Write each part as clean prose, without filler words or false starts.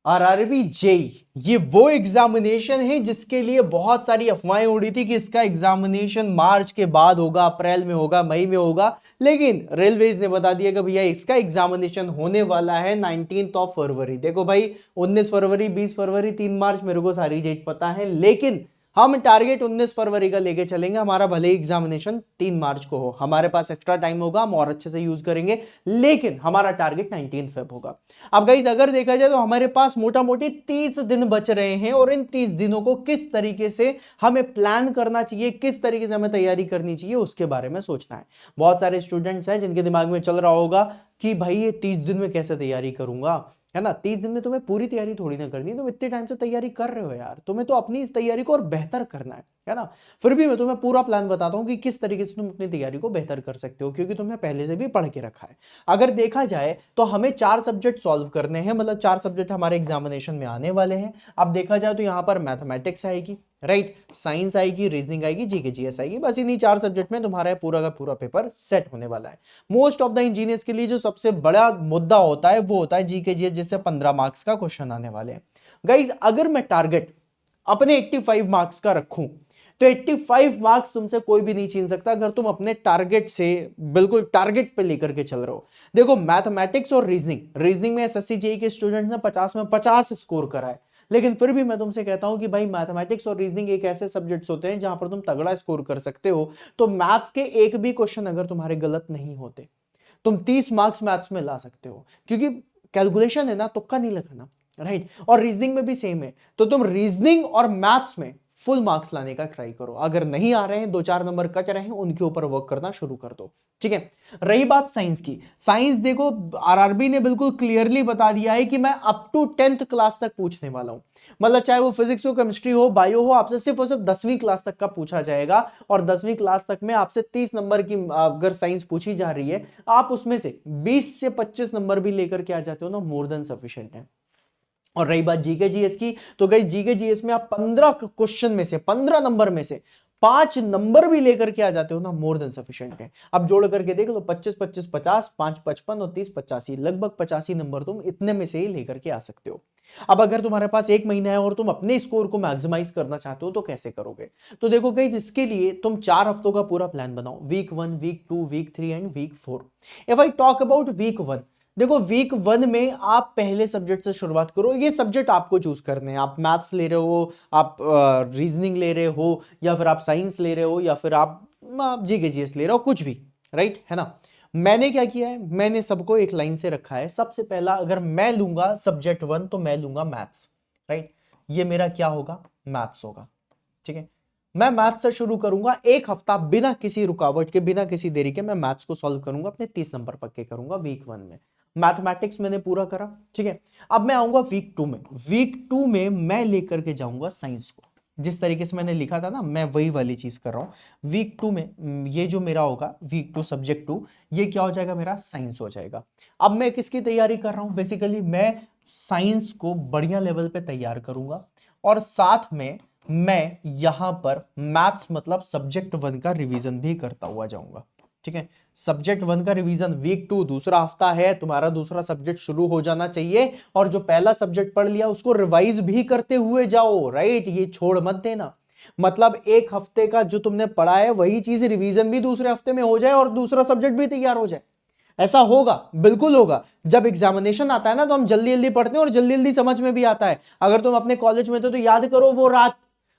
RRB JE, ये वो examination है जिसके लिए बहुत सारी अफवाहें उड़ी थी कि इसका एग्जामिनेशन मार्च के बाद होगा, अप्रैल में होगा, मई में होगा, लेकिन रेलवेज ने बता दिया कि भैया इसका एग्जामिनेशन होने वाला है 19 फरवरी। देखो भाई 19 फरवरी, 20 फरवरी, 3 मार्च, मेरे को सारी डेट पता है, लेकिन हम टारगेट 19 फरवरी का लेके चलेंगे। हमारा भले एग्जामिनेशन 3 मार्च को हो, हमारे पास एक्स्ट्रा टाइम होगा, हम और अच्छे से यूज करेंगे, लेकिन हमारा टारगेट 19 फेब होगा। अब गाइस अगर देखा जाए तो हमारे पास मोटा मोटी 30 दिन बच रहे हैं, और इन 30 दिनों को किस तरीके से हमें प्लान करना चाहिए, किस तरीके से हमें तैयारी करनी चाहिए, उसके बारे में सोचना है। बहुत सारे स्टूडेंट्स हैं जिनके दिमाग में चल रहा होगा कि भाई ये 30 दिन में कैसे तैयारी करूंगा, है ना। 30 दिन में तुम्हें पूरी तैयारी थोड़ी ना करनी है, तुम इतने टाइम से तैयारी कर रहे हो यार, तुम्हें तो अपनी इस तैयारी को और बेहतर करना है ना। फिर भी मैं तुम्हें पूरा प्लान बताता हूं कि किस तरीके से तुम अपनी तैयारी को बेहतर कर सकते हो, क्योंकि तुमने पहले से भी पढ़ के रखा है। अगर देखा जाए तो हमें 4 सब्जेक्ट सॉल्व करने हैं, मतलब 4 सब्जेक्ट हमारे एग्जामिनेशन में आने वाले हैं। अब देखा जाए तो यहां पर मैथमेटिक्स आएगी, राइट, साइंस आएगी, रीजनिंग आएगी, जीके जीएस आएगी। बस इन्हीं 4 सब्जेक्ट में तुम्हारा पूरा का पूरा पेपर सेट होने वाला है। मोस्ट ऑफ द इंजीनियर्स के लिए जो सबसे बड़ा मुद्दा होता है वो होता है जीके जीएस, जिससे 15 मार्क्स का क्वेश्चन आने वाले हैं। गाइज अगर मैं टारगेट अपने 85 मार्क्स का रखूं तो 85 मार्क्स तुमसे कोई भी नहीं छीन सकता, अगर तुम अपने टारगेट से बिल्कुल टारगेट पे लेकर के चल रहे हो। देखो मैथमेटिक्स और रीजनिंग में एसएससी जेईई के स्टूडेंट्स ने 50 में 50 स्कोर करा है, लेकिन फिर भी मैं तुमसे कहता हूं कि भाई मैथमेटिक्स और रीजनिंग एक ऐसे सब्जेक्ट्स होते हैं जहां पर तुम तगड़ा स्कोर कर सकते हो। तो मैथ्स के एक भी क्वेश्चन अगर तुम्हारे गलत नहीं होते, तुम 30 मार्क्स मैथ्स में ला सकते हो, क्योंकि कैलकुलेशन है ना, तुक्का नहीं लगाना, राइट। और रीजनिंग में भी सेम है, तो तुम रीजनिंग और मैथ्स में फुल मार्क्स लाने का ट्राई करो। अगर नहीं आ रहे हैं, 2-4 नंबर कट रहे हैं, उनके ऊपर वर्क करना शुरू कर दो, ठीक है। रही बात साइंस की, साइंस देखो आरआरबी ने बिल्कुल क्लियरली बता दिया है कि मैं अप टू 10th क्लास तक पूछने वाला हूं, मतलब चाहे वो फिजिक्स हो, केमिस्ट्री हो, बायो हो, आपसे सिर्फ और सिर्फ 10वीं क्लास तक का पूछा जाएगा। और 10वीं क्लास तक में आपसे 30 नंबर की अगर साइंस पूछी जा रही है, आप उसमें से 20 से 25 नंबर भी लेकर के आ जाते हो ना, मोर देन सफिशिएंट है। और रही बात जीके जीएस की, तो गाइस जीके जीएस में आप 15 क्वेश्चन में से 15 नंबर में से 5 नंबर भी लेकर के आ जाते हो ना, मोर देन सफिशिएंट है। अब जोड़ करके देख लो, 25 25 50, 5 55 और 30 85, लगभग 85 नंबर तुम इतने में से ही लेकर के आ सकते हो। अब अगर तुम्हारे पास 1 महीना है और तुम अपने स्कोर को मैक्सिमाइज करना चाहते हो तो कैसे करोगे? तो देखो गाइस, इसके लिए तुम 4 हफ्तों का पूरा प्लान बनाओ, week 1, week 2, week 3 and week 4। If I talk about week 1, देखो वीक 1 में आप पहले सब्जेक्ट से शुरुआत करो। ये सब्जेक्ट आपको चूज करने हैं, आप मैथ्स ले रहे हो, आप रीजनिंग ले रहे हो, या फिर आप साइंस ले रहे हो, या फिर आप जीके जीएस ले रहे हो, कुछ भी, राइट, है ना। मैंने क्या किया है, मैंने सबको एक लाइन से रखा है। सबसे पहला अगर मैं लूंगा सब्जेक्ट 1 तो मैं लूंगा मैथ्स, राइट। ये मेरा क्या होगा, मैथ्स होगा, ठीक है। मैं मैथ्स से शुरू करूंगा, 1 हफ्ता बिना किसी रुकावट के, बिना किसी देरी के मैं मैथ्स को सॉल्व करूंगा, अपने 30 नंबर पक्के करूंगा वीक 1 में। मैथमेटिक्स मैंने पूरा करा, ठीक है। अब मैं आऊंगा वीक 2 में। वीक 2 में मैं लेकर के जाऊंगा साइंस को, जिस तरीके से मैंने लिखा था ना, मैं वही वाली चीज कर रहा हूं। वीक 2 में ये जो मेरा होगा वीक 2 सब्जेक्ट 2, ये क्या हो जाएगा, मेरा साइंस हो जाएगा। अब मैं किसकी तैयारी कर रहा हूं, बेसिकली मैं साइंस को बढ़िया लेवल पे तैयार करूंगा, और साथ में मैं यहां पर मैथ्स मतलब सब्जेक्ट 1 का रिवीजन भी करता हुआ जाऊंगा, ठीक है। सब्जेक्ट 1 का रिवीजन वीक 2, दूसरा हफ्ता है, तुम्हारा दूसरा सब्जेक्ट शुरू हो जाना चाहिए, और जो पहला सब्जेक्ट पढ़ लिया उसको रिवाइज भी करते हुए जाओ, राइट। ये छोड़ मत देना, मतलब 1 हफ्ते का जो तुमने पढ़ा है वही चीज रिवीजन भी दूसरे हफ्ते में हो जाए और दूसरा सब्जेक्ट भी तैयार हो जाए। ऐसा होगा, बिल्कुल होगा। जब एग्जामिनेशन आता है ना, तो हम जल्दी जल्दी पढ़ते हैं और जल्दी जल्दी समझ में भी आता है। अगर तुम अपने कॉलेज में थे तो याद करो वो रात,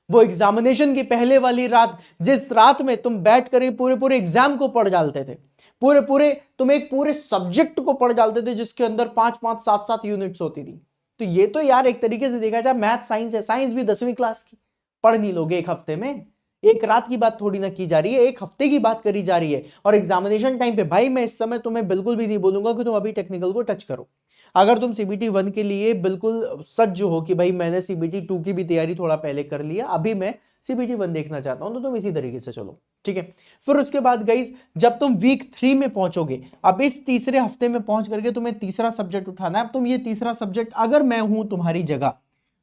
वो एग्जामिनेशन की पहले वाली रात, जिस रात में तुम बैठ कर पूरे पूरे एग्जाम को पढ़ डालते थे, पूरे पूरे तुम एक पूरे सब्जेक्ट को पढ़ डालते थे, जिसके अंदर 5-5, 7-7 यूनिट्स होती थी। तो ये तो यार एक तरीके से देखा जाए मैथ साइंस है, साइंस भी 10वीं क्लास की, पढ़ नहीं लोगे 1 हफ्ते में? एक रात की बात थोड़ी ना की जा रही है, 1 हफ्ते की बात करी जा रही है। और एग्जामिनेशन टाइम पे भाई मैं इस समय तुम्हें बिल्कुल भी नहीं बोलूंगा कि तुम अभी टेक्निकल को टच करो। अगर तुम सीबीटी 1 के लिए बिल्कुल सज्ज हो कि भाई मैंने सीबीटी 2 की भी तैयारी थोड़ा पहले कर लिया, अभी मैं सीबीटी 1 देखना चाहता हूं, तो तुम इसी तरीके से चलो, ठीक है। फिर उसके बाद गाइस, जब तुम वीक 3 में पहुंचोगे, अब इस तीसरे हफ्ते में पहुंच करके तुम्हें तीसरा सब्जेक्ट उठाना है। अब तुम ये तीसरा सब्जेक्ट, अगर मैं हूं तुम्हारी जगह,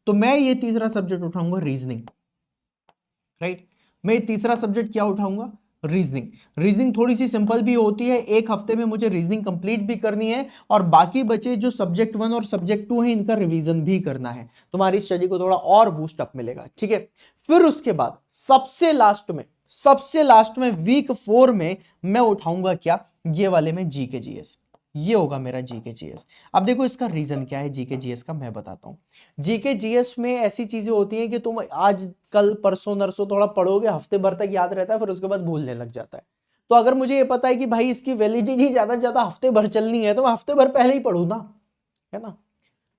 तो मैं ये तीसरा सब्जेक्ट उठाऊंगा रीजनिंग, राइट। मैं तीसरा सब्जेक्ट क्या उठाऊंगा, रीजनिंग। रीजनिंग थोड़ी सी सिंपल भी होती है, एक हफ्ते में मुझे रीजनिंग कंप्लीट भी करनी है और बाकी बचे जो सब्जेक्ट 1 और सब्जेक्ट 2 है इनका रिवीजन भी करना है। तुम्हारी स्टडी को थोड़ा और बूस्ट अप मिलेगा, ठीक है। फिर उसके बाद सबसे लास्ट में वीक 4 में मैं उठाऊंगा क्या, ये वाले में जीके जीएस। ये होगा मेरा जीके जीएस। अब देखो इसका रीजन क्या है जीके जीएस का, मैं बताता हूं। जीके जीएस में ऐसी चीजें होती हैं कि तुम आज कल परसों नरसों थोड़ा पढ़ोगे, हफ्ते भर तक याद रहता है, फिर उसके बाद भूलने लग जाता है। तो अगर मुझे ये पता है कि भाई इसकी वैलिडिटी ज्यादा से ज्यादा हफ्ते भर चलनी है, तो मैं हफ्ते भर पहले ही पढ़ू ना, है ना।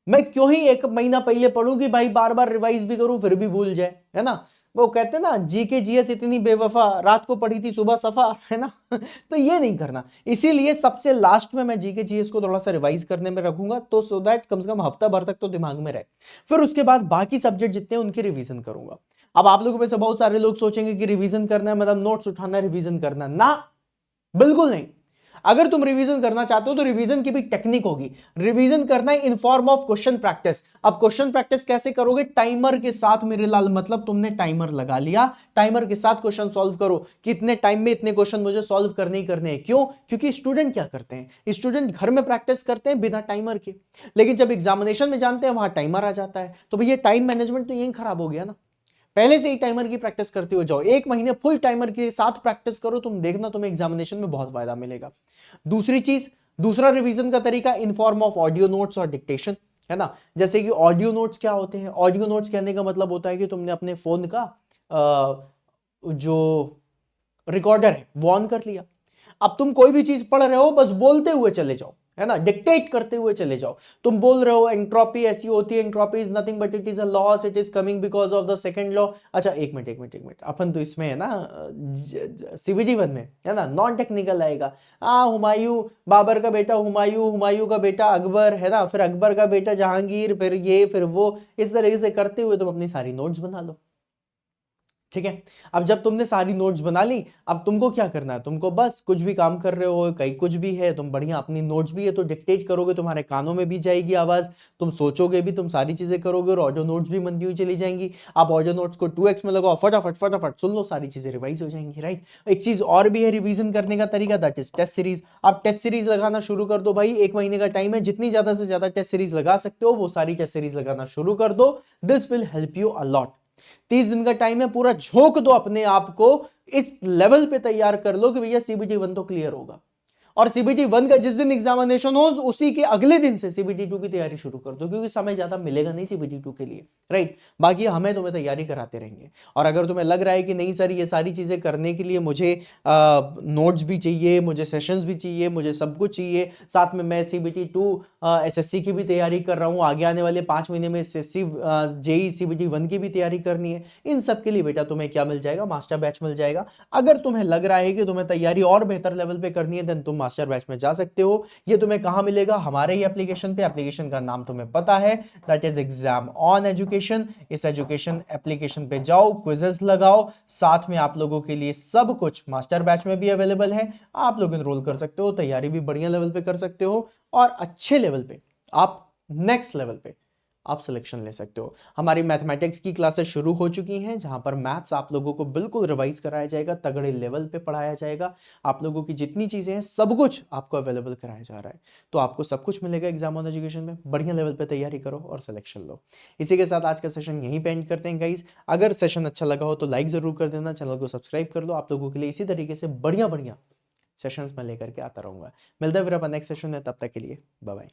मैं क्यों ही एक महीना पहले पढ़ूं कि भाई बार बार रिवाइज भी करूं फिर भी भूल जाए, है ना। वो कहते हैं ना, जीके जीएस इतनी बेवफा, रात को पढ़ी थी सुबह सफा, है ना। तो ये नहीं करना, इसीलिए सबसे लास्ट में मैं जीके जीएस को थोड़ा सा रिवाइज करने में रखूंगा, तो सो दैट कम से कम हफ्ता भर तक तो दिमाग में रहे। फिर उसके बाद बाकी सब्जेक्ट जितने हैं उनकी रिवीजन करूंगा। अब आप लोगों में से बहुत सारे लोग सोचेंगे कि रिवीजन करना है मतलब नोट्स उठाना, रिवीजन करना ना, बिल्कुल नहीं। अगर तुम रिवीजन करना चाहते हो तो रिवीजन की भी टेक्निक होगी। रिवीजन करना है in form of question practice. अब क्वेश्चन प्रैक्टिस कैसे करोगे, टाइमर के साथ मेरे लाल, मतलब तुमने टाइमर लगा लिया, टाइमर के साथ क्वेश्चन सॉल्व करो कि इतने टाइम में इतने क्वेश्चन मुझे सॉल्व करने ही करने हैं। क्यों? क्योंकि स्टूडेंट क्या करते हैं, स्टूडेंट घर में प्रैक्टिस करते हैं बिना टाइमर के, लेकिन जब एग्जामिनेशन में जानते हैं वहां टाइमर आ जाता है, तो भैया टाइम मैनेजमेंट तो यही खराब हो गया ना। पहले से ही टाइमर की प्रैक्टिस करते हो जाओ, एक महीने फुल टाइमर के साथ प्रैक्टिस करो, तुम देखना तुम्हें एग्जामिनेशन में बहुत फायदा मिलेगा। दूसरी चीज, दूसरा रिवीजन का तरीका in form of audio notes और डिक्टेशन, है ना। जैसे कि ऑडियो नोट्स क्या होते हैं, ऑडियो नोट्स कहने का मतलब होता है कि तुमने अपने फोन का जो रिकॉर्डर है वो ऑन कर लिया, अब तुम कोई भी चीज पढ़ रहे हो बस बोलते हुए चले जाओ, है ना, डिक्टेट करते हुए चले जाओ। तुम बोल रहे हो एंट्रोपी ऐसी होती है, entropy is nothing but it is a loss, it is coming because of the second law. अच्छा एक मिनट अपन तो इसमें है ना सीबीडी 1 में, है ना, नॉन टेक्निकल आएगा। हुमायूं, बाबर का बेटा हुमायूं, हुमायूं का बेटा अकबर, है ना, फिर अकबर का बेटा जहांगीर, फिर ये फिर वो, इस तरीके से करते हुए तुम अपनी सारी नोट्स बना लो, ठीक है। अब जब तुमने सारी नोट्स बना ली, अब तुमको क्या करना है, तुमको बस कुछ भी काम कर रहे हो, कहीं कुछ भी है, तुम बढ़िया अपनी नोट्स भी है तो डिक्टेट करोगे, तुम्हारे कानों में भी जाएगी आवाज, तुम सोचोगे भी, तुम सारी चीजें करोगे और ऑडियो नोट्स भी बनती हुई चली जाएंगी। आप ऑडियो नोट्स को 2x में लगाओ, फटाफट फटाफट सुन लो, सारी चीजें रिवाइज हो जाएंगी, राइट। एक चीज और भी है रिवीजन करने का तरीका, दैट इज टेस्ट सीरीज। आप टेस्ट सीरीज लगाना शुरू कर दो भाई, एक महीने का टाइम है, जितनी ज्यादा से ज्यादा टेस्ट सीरीज लगा सकते हो वो सारी टेस्ट सीरीज लगाना शुरू कर दो। This will help you a lot. 30 दिन का टाइम है, पूरा झोंक दो अपने आप को, इस लेवल पे तैयार कर लो कि भैया सीबीटी 1 तो क्लियर होगा। और सीबीटी 1 का जिस दिन एग्जामिनेशन हो उसी के अगले दिन से सीबीटी 2 की तैयारी शुरू कर दो, क्योंकि समय ज्यादा मिलेगा नहीं सीबीटी 2 के लिए, राइट। बाकी हमें तुम्हें तैयारी कराते रहेंगे। और अगर तुम्हें लग रहा है कि नहीं सर ये सारी चीजें करने के लिए मुझे नोट्स भी चाहिए, मुझे सेशंस भी चाहिए, मुझे सब कुछ चाहिए, साथ में मैं सीबीटी 2 एसएससी की भी तैयारी कर रहा हूँ, आगे आने वाले 5 महीने में एसएससी जेई सीबीटी 1 की भी तैयारी करनी है, इन सब के लिए बेटा तुम्हें क्या मिल जाएगा, मास्टर बैच मिल जाएगा। अगर तुम्हें लग रहा है कि तुम्हें तैयारी और बेहतर लेवल पे करनी है, देन तुम मास्टर बैच में जा सकते हो। ये तुम्हें कहां मिलेगा, हमारे ही एप्लीकेशन पे। एप्लीकेशन का नाम तुम्हें पता है, that is exam on education. इस एजुकेशन एप्लीकेशन पे जाओ, क्विजेस लगाओ, साथ में आप लोगों के लिए सब कुछ मास्टर बैच में भी अवेलेबल है। आप लोग इनरोल कर सकते हो, तैयारी भी बढ़िया लेवल पे कर सकते हो और अच्छे लेवल पे, आप नेक्स्ट लेवल पे आप सिलेक्शन ले सकते हो। हमारी मैथमेटिक्स की क्लासेस शुरू हो चुकी हैं, जहां पर मैथ्स आप लोगों को बिल्कुल रिवाइज कराया जाएगा, तगड़े लेवल पे पढ़ाया जाएगा। आप लोगों की जितनी चीजें हैं सब कुछ आपको अवेलेबल कराया जा रहा है, तो आपको सब कुछ मिलेगा एग्जाम ऑन एजुकेशन में। बढ़िया लेवल पे तैयारी करो और सिलेक्शन लो। इसी के साथ आज का सेशन यहीं पे एंड करते हैं गाइस। अगर सेशन अच्छा लगा हो तो लाइक जरूर कर देना, चैनल को सब्सक्राइब कर लो। आप लोगों के लिए इसी तरीके से बढ़िया बढ़िया सेशंस में लेकर के आता रहूंगा। मिलता है फिर अपन नेक्स्ट सेशन में, तब तक के लिए बाय बाय।